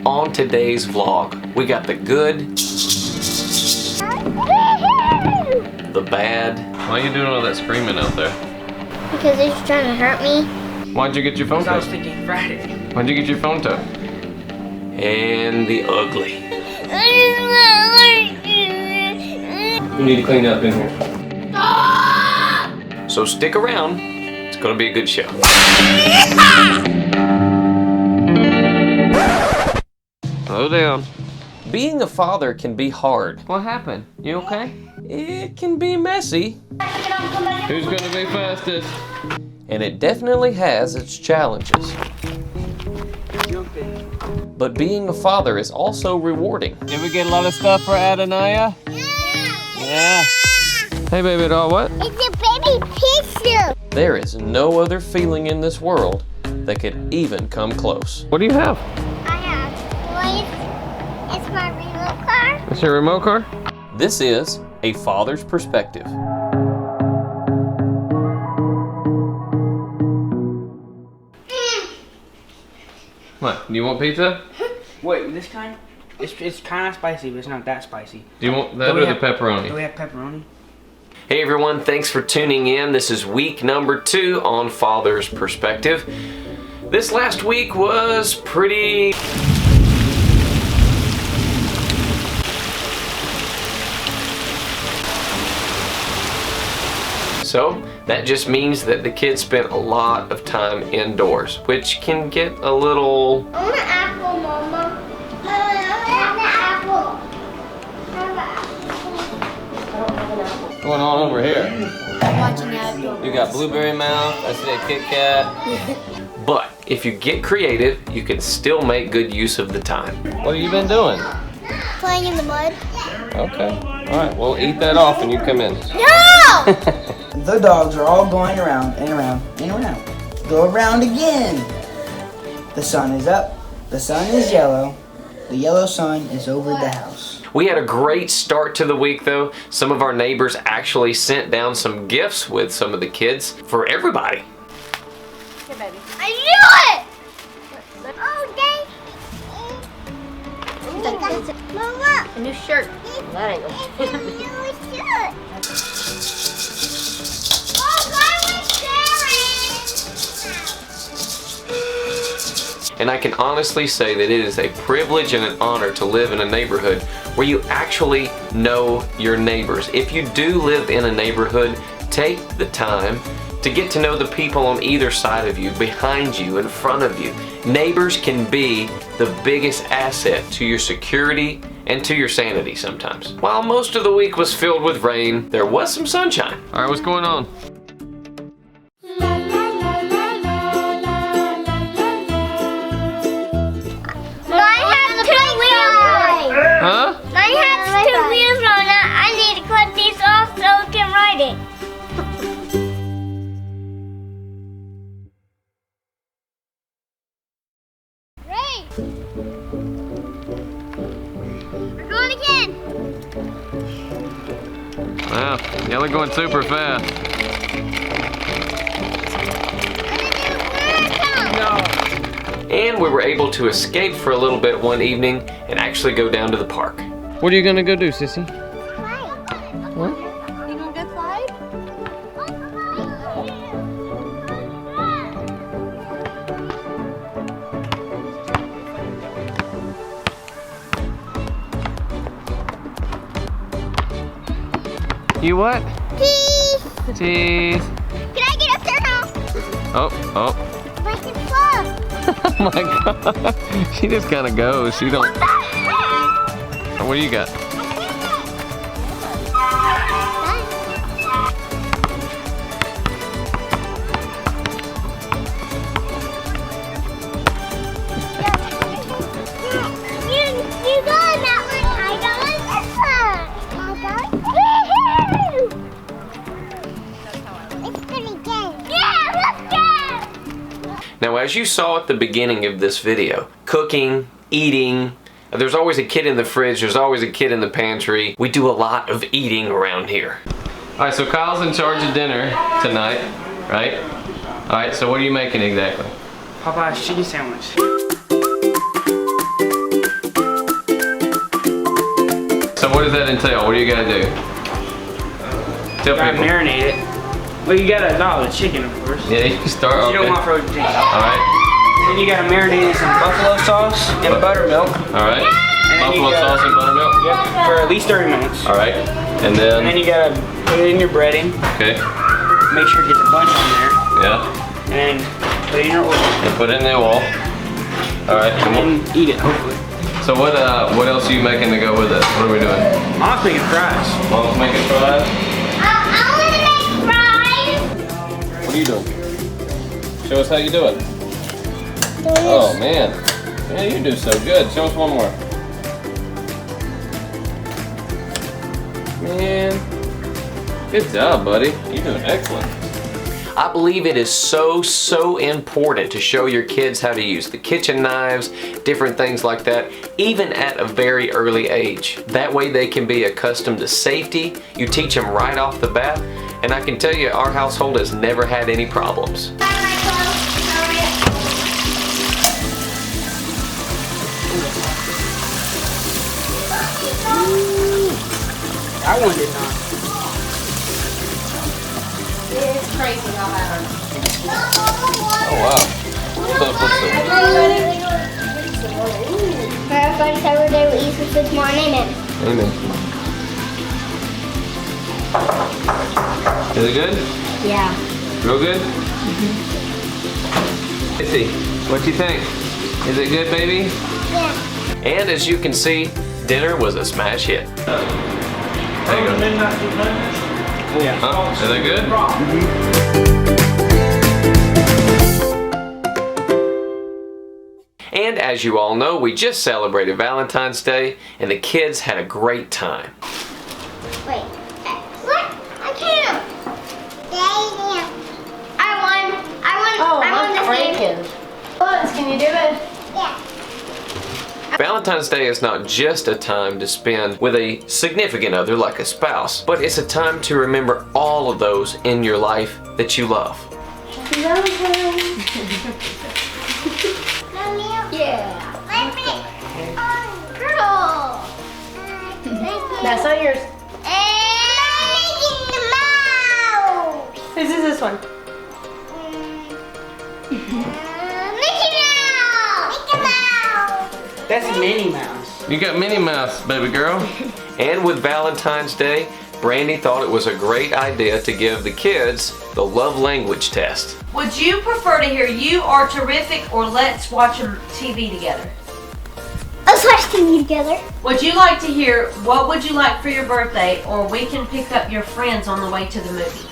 On today's vlog, we got the good, the bad. Why are you doing all that screaming out there? Because he's trying to hurt me. Why'd you get your phone Because I was touched? thinking Friday. Why'd you get your phone touched? And the ugly. You need to clean up in here. So stick around. It's gonna be a good show. Slow down. Being a father can be hard. What happened? You okay? It can be messy. Who's gonna be fastest? And it definitely has its challenges. But being a father is also rewarding. Did we get a lot of stuff for Adonaiah? Yeah. Hey baby doll, what? It's a baby pizza. There is no other feeling in this world that could even come close. What do you have? I have toys. It's my remote car. Is your remote car? This is a father's perspective. What? Do you want pizza? Wait, this kind? It's kind of spicy, but it's not that spicy. Do you want that or the pepperoni? Do we have pepperoni? Hey everyone, thanks for tuning in. This is week number 2 on Father's Perspective. This last week was pretty... So, that just means that the kids spent a lot of time indoors, which can get a little... I want an apple, Mama. I want an apple. What's going on over here? I'm watching that. You got blueberry mouth, I see a Kit Kat. But if you get creative, you can still make good use of the time. What have you been doing? Playing in the mud. Okay. Alright, we'll eat that off and you come in. No! The dogs are all going around and around and around. Go around again. The sun is up. The sun is yellow. The yellow sun is over the house. We had a great start to the week though. Some of our neighbors actually sent down some gifts with some of the kids for everybody. Here, baby. I knew it! Oh, Dave. Mama. A new shirt. That ain't It's a new shirt. Oh, why was And I can honestly say that it is a privilege and an honor to live in a neighborhood where you actually know your neighbors. If you do live in a neighborhood, take the time to get to know the people on either side of you, behind you, in front of you. Neighbors can be the biggest asset to your security and to your sanity sometimes. While most of the week was filled with rain, there was some sunshine. All right, what's going on? Huh? Mine has 2 wheels on it. I need to cut these off so I can ride it. Ray! We're going again. Wow, y'all are going super fast. And we were able to escape for a little bit one evening and actually go down to the park. What are you gonna go do, Sissy? What? You gonna go slide? You what? Cheese. Cheese. Can I get up there now? Oh, oh. Like it's close. Oh my God. She just kind of goes. She don't. What do you got? You go on that one. I go on this one. Let's do it again. Yeah, let's go. Now, as you saw at the beginning of this video, cooking, eating, there's always a kid in the fridge, there's always a kid in the pantry. We do a lot of eating around here. All right, so Kyle's in charge of dinner tonight, right? All right, so what are you making exactly? Popeye's chicken sandwich. does that entail? What do you gotta do? Tell Gotta people. marinate it. Well, you gotta the chicken, of course. Yeah, you can start. You don't want frozen chicken. Alright. Then you gotta marinate it in some buffalo sauce and buttermilk. Alright. And then Buffalo sauce and buttermilk? Yep, for at least 30 minutes. Alright. And And then then, you gotta put it in your breading. okay. Make sure to get the bunch on there. Yeah. And put it in your oil. And put it in the oil. Alright. And eat it, hopefully. So what else are you making to go with it? What are we doing? Mom's making fries. Mom's making fries? I want to make fries. What are you doing? Show us how you do it. Oh man. Man, you do so good. Show us one more. Man. Good job, buddy. You're doing excellent. I believe it is so important to show your kids how to use the kitchen knives, different things like that, even at a very early age. That way they can be accustomed to safety. You teach them right off the bat, and I can tell you our household has never had any problems. That one did not. It's crazy how bad Oh wow. So put some. Fireflies every day we eat with more amen. Amen. Is it good? Yeah. Real good? Missy, what you think? Is it good, baby? Yeah. And as you can see, dinner was a smash hit. There you go. Yeah. Huh? Is that good? And as you all know, we just celebrated Valentine's Day, and the kids had a great time. Wait. What? I can't. I won. Oh, I won this game. breaking. Buns, can you do it? Yeah. Valentine's Day is not just a time to spend with a significant other like a spouse, but it's a time to remember all of those in your life that you love. Yeah. Let me. Oh, girl. Thank you. That's not yours. And I'm making the mouse. This is this one. Mickey Mouse. Mickey Mouse. That's Minnie Mouse. You got Minnie Mouse, baby girl. And with Valentine's Day, Brandy thought it was a great idea to give the kids the love language test. Would you prefer to hear "You Are Terrific" or "Let's Watch a TV Together"? Let's watch TV together. Would you like to hear "What Would You Like for Your Birthday" or "We Can Pick Up Your Friends on the Way to the Movie"?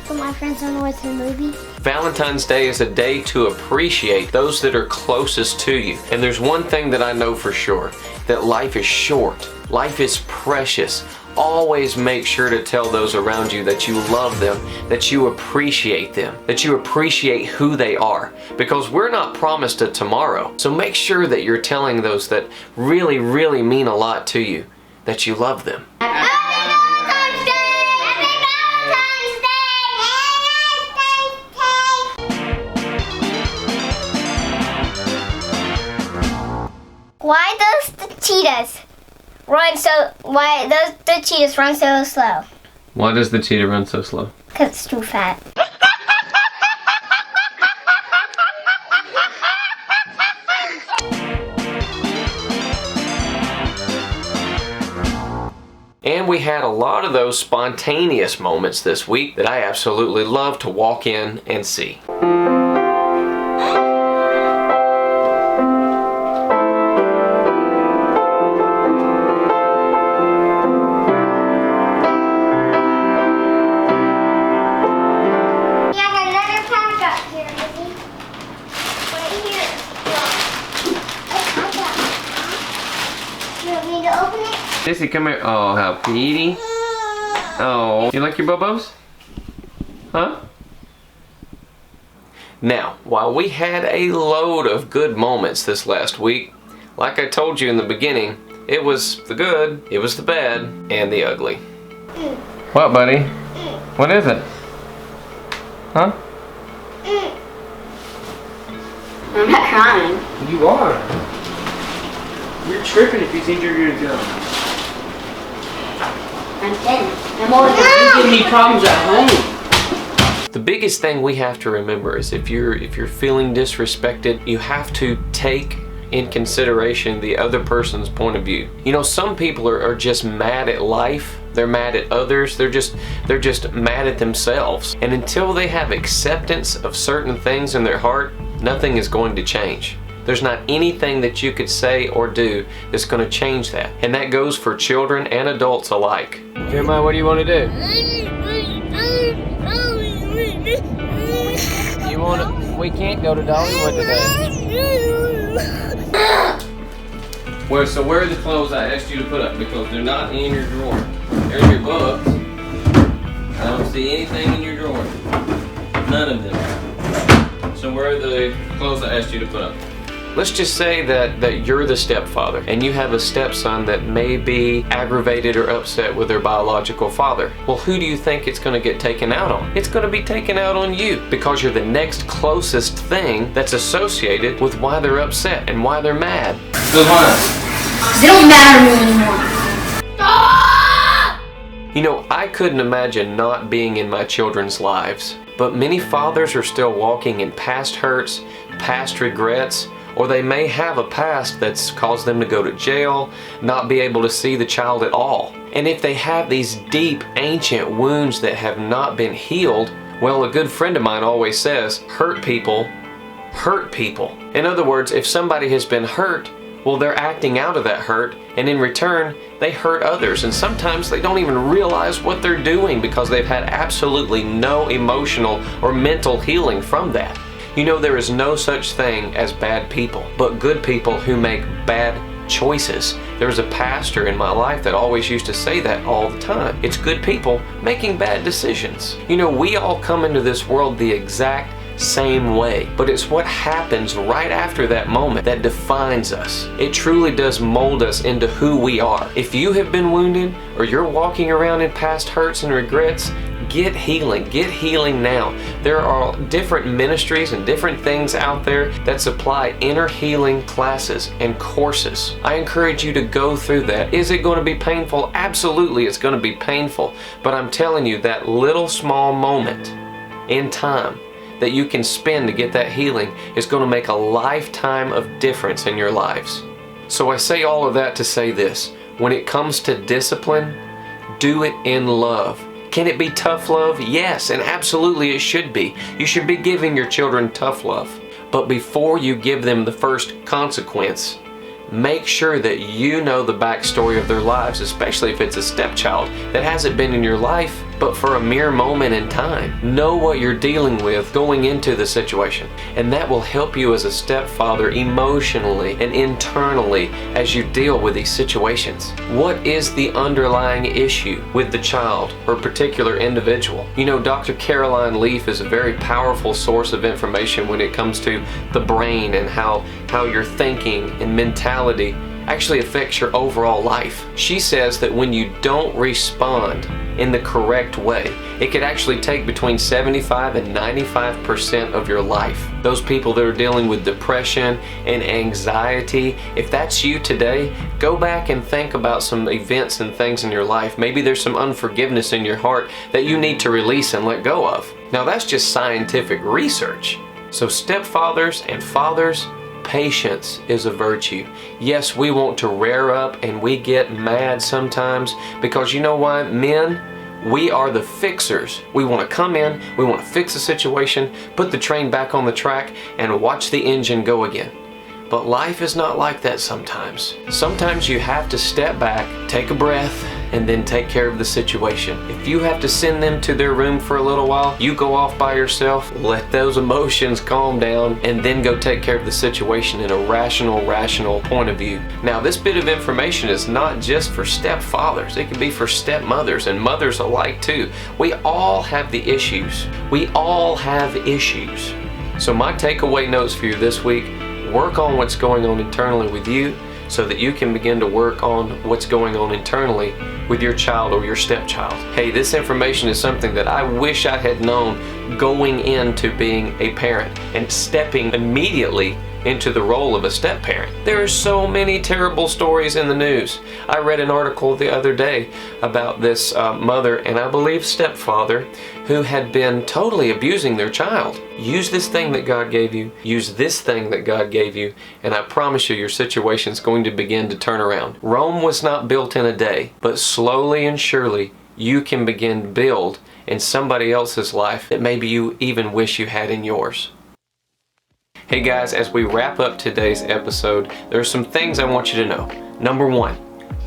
Put my friends on the way to the movie. Valentine's Day is a day to appreciate those that are closest to you. And there's one thing that I know for sure, that life is short. Life is precious. Always make sure to tell those around you that you love them, that you appreciate them, that you appreciate who they are. Because we're not promised a tomorrow. So make sure that you're telling those that really mean a lot to you, that you love them. Happy Valentine's Day! Happy Valentine's Day! Why does the cheetahs run so? Why does the cheetahs run so slow? Why does the cheetah run so slow? Cause it's too fat. And we had a lot of those spontaneous moments this week that I absolutely love to walk in and see. Sissy, come here. Oh, how pretty. Oh, you like your bubos? Huh? Now, while we had a load of good moments this last week, like I told you in the beginning, it was the good, it was the bad, and the ugly. What, buddy? What is it? Huh? I'm not crying. You are. You're tripping if you think you're gonna go. I'm 10. I'm older than You give me problems at home. The biggest thing we have to remember is if you're feeling disrespected, you have to take in consideration the other person's point of view. You know, some people are just mad at life. They're mad at others. They're just mad at themselves. And until they have acceptance of certain things in their heart, nothing is going to change. There's not anything that you could say or do that's going to change that. And that goes for children and adults alike. Jeremiah, what do you want to do? You want to? We can't go to Dollywood today. So where are the clothes I asked you to put up? Because they're not in your drawer. They're in your books. I don't see anything in your drawer. None of them. So where are the clothes I asked you to put up? Let's just say that you're the stepfather and you have a stepson that may be aggravated or upset with their biological father. Well, who do you think it's going to get taken out on? It's going to be taken out on you because you're the next closest thing that's associated with why they're upset and why they're mad. Because they don't matter to me anymore. You know, I couldn't imagine not being in my children's lives, but many fathers are still walking in past hurts, past regrets, or they may have a past that's caused them to go to jail, not be able to see the child at all. And if they have these deep, ancient wounds that have not been healed, well, a good friend of mine always says, hurt people hurt people. In other words, if somebody has been hurt, well, they're acting out of that hurt, and in return, they hurt others. And sometimes they don't even realize what they're doing because they've had absolutely no emotional or mental healing from that. You know, there is no such thing as bad people, but good people who make bad choices. There was a pastor in my life that always used to say that all the time. It's good people making bad decisions. You know, we all come into this world the exact same way, but it's what happens right after that moment that defines us. It truly does mold us into who we are. If you have been wounded or you're walking around in past hurts and regrets, get healing now. There are different ministries and different things out there that supply inner healing classes and courses. I encourage you to go through that. Is it going to be painful? Absolutely, it's going to be painful, but I'm telling you, that little small moment in time that you can spend to get that healing is going to make a lifetime of difference in your lives. So I say all of that to say this: when it comes to discipline, do it in love. Can it be tough love? Yes, and absolutely it should be. You should be giving your children tough love. But before you give them the first consequence, make sure that you know the backstory of their lives, especially if it's a stepchild that hasn't been in your life but for a mere moment in time. Know what you're dealing with going into the situation, and that will help you as a stepfather emotionally and internally as you deal with these situations. What is the underlying issue with the child or particular individual? You know, Dr. Caroline Leaf is a very powerful source of information when it comes to the brain and how your thinking and mentality actually affects your overall life. She says that when you don't respond in the correct way, it could actually take between 75 and 95% of your life. Those people that are dealing with depression and anxiety, if that's you today, go back and think about some events and things in your life. Maybe there's some unforgiveness in your heart that you need to release and let go of. Now that's just scientific research. So stepfathers and fathers, patience is a virtue. Yes, we want to rear up and we get mad sometimes because you know what, men, we are the fixers. We want to come in, we want to fix the situation, put the train back on the track, and watch the engine go again. But life is not like that sometimes. Sometimes you have to step back, take a breath, and then take care of the situation. If you have to send them to their room for a little while, you go off by yourself, let those emotions calm down, and then go take care of the situation in a rational point of view. Now, this bit of information is not just for stepfathers. It can be for stepmothers and mothers alike too. We all have the issues. We all have issues. So my takeaway notes for you this week: work on what's going on internally with you so that you can begin to work on what's going on internally with your child or your stepchild. Hey, this information is something that I wish I had known going into being a parent and stepping immediately into the role of a step-parent. There are so many terrible stories in the news. I read an article the other day about this mother and I believe stepfather who had been totally abusing their child. Use this thing that God gave you, use this thing that God gave you, and I promise you your situation is going to begin to turn around. Rome was not built in a day, but slowly and surely you can begin to build in somebody else's life that maybe you even wish you had in yours. Hey guys, as we wrap up today's episode, there are some things I want you to know. Number one,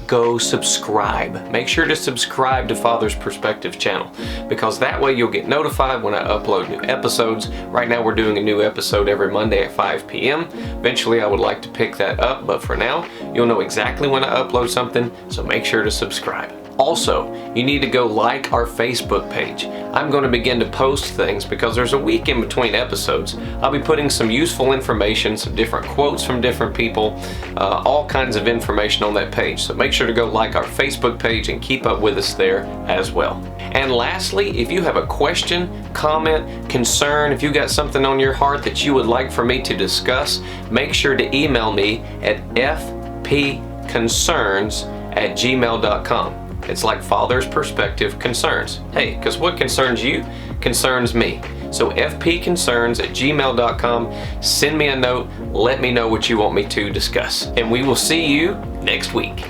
go subscribe. Make sure to subscribe to Father's Perspective channel because that way you'll get notified when I upload new episodes. Right now we're doing a new episode every Monday at 5 p.m. Eventually I would like to pick that up, but for now, you'll know exactly when I upload something, so make sure to subscribe. Also, you need to go like our Facebook page. I'm going to begin to post things because there's a week in between episodes. I'll be putting some useful information, some different quotes from different people, all kinds of information on that page. So make sure to go like our Facebook page and keep up with us there as well. And lastly, if you have a question, comment, concern, if you got something on your heart that you would like for me to discuss, make sure to email me at fpconcerns@gmail.com. It's like Father's Perspective Concerns. Hey, because what concerns you concerns me. So fpconcerns@gmail.com. Send me a note. Let me know what you want me to discuss. And we will see you next week.